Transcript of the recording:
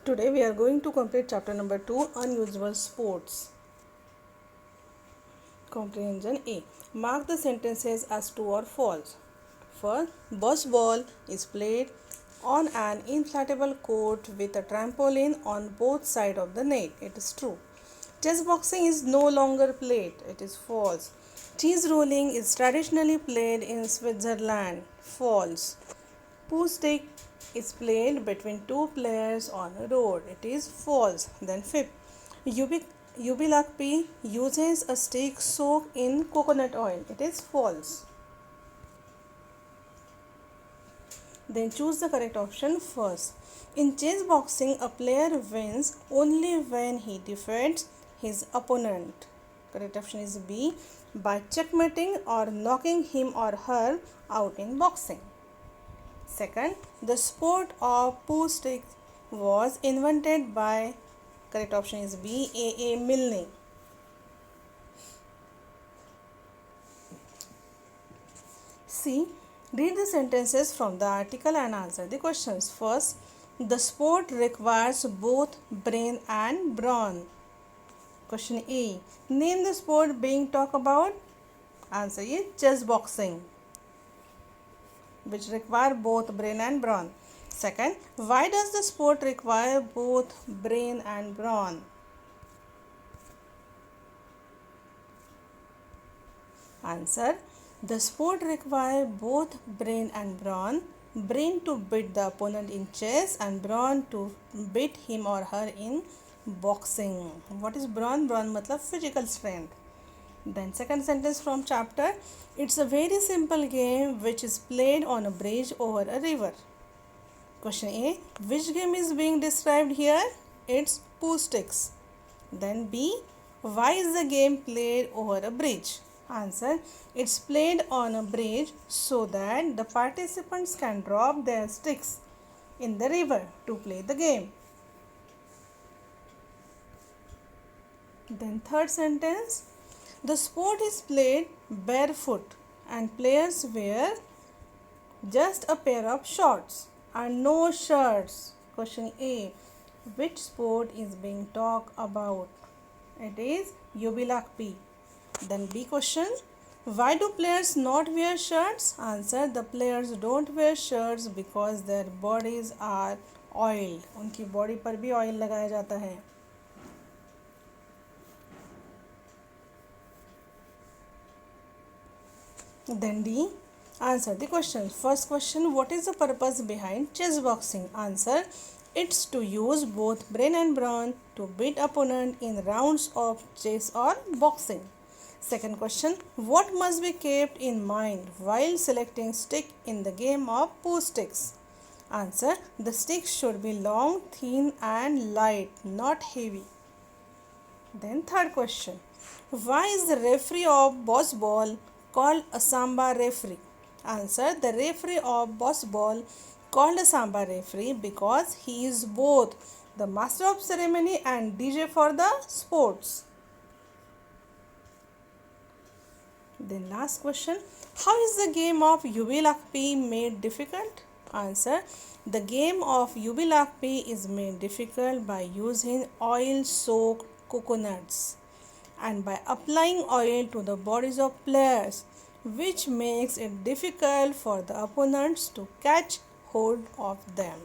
Today we are going to complete chapter number 2, Unusual Sports. Comprehension A. Mark the sentences as true or false. First, ball is played on an inflatable court with a trampoline on both sides of the net. It is true. Chess boxing is no longer played. It is false. Cheese rolling is traditionally played in Switzerland. False. Poo stick is played between two players on a road. It is false. Then fifth, Yubilakpi uses a stick soaked in coconut oil. It is false. Then choose the correct option first. In chess boxing, a player wins only when he defeats his opponent. Correct option is B, by checkmating or knocking him or her out in boxing. Second, the sport of poo stick was invented by, correct option is B, A. Milne. C. Read the sentences from the article and answer the questions. First, the sport requires both brain and brawn. Question A. Name the sport being talked about. Answer is chess boxing, which require both brain and brawn. Second, why does the sport require both brain and brawn? Answer, the sport require both brain and brawn. Brain to beat the opponent in chess and brawn to beat him or her in boxing. What is brawn? Brawn matlab physical strength. Then second sentence from chapter, it's a very simple game which is played on a bridge over a river. Question A, which game is being described here? It's poo sticks. Then B, why is the game played over a bridge? Answer, it's played on a bridge so that the participants can drop their sticks in the river to play the game. Then third sentence, the sport is played barefoot and players wear just a pair of shorts and no shirts. Question A, which sport is being talked about? It is Yubilakpi. Then B question, why do players not wear shirts? Answer, the players don't wear shirts because their bodies are oiled. उनकी body पर भी oil लगाया जाता है. Then D, answer the questions. First question, what is the purpose behind chess boxing? Answer, it's to use both brain and brawn to beat opponent in rounds of chess or boxing. Second question, what must be kept in mind while selecting stick in the game of poo sticks? Answer, the sticks should be long, thin and light, not heavy. Then third question, why is the referee of ball called a samba referee? Answer, the referee of ball called a samba referee because he is both the master of ceremony and DJ for the sports. Then last question, how is the game of Yubilakpi made difficult? Answer, the game of Yubilakpi is made difficult by using oil-soaked coconuts and by applying oil to the bodies of players, which makes it difficult for the opponents to catch hold of them.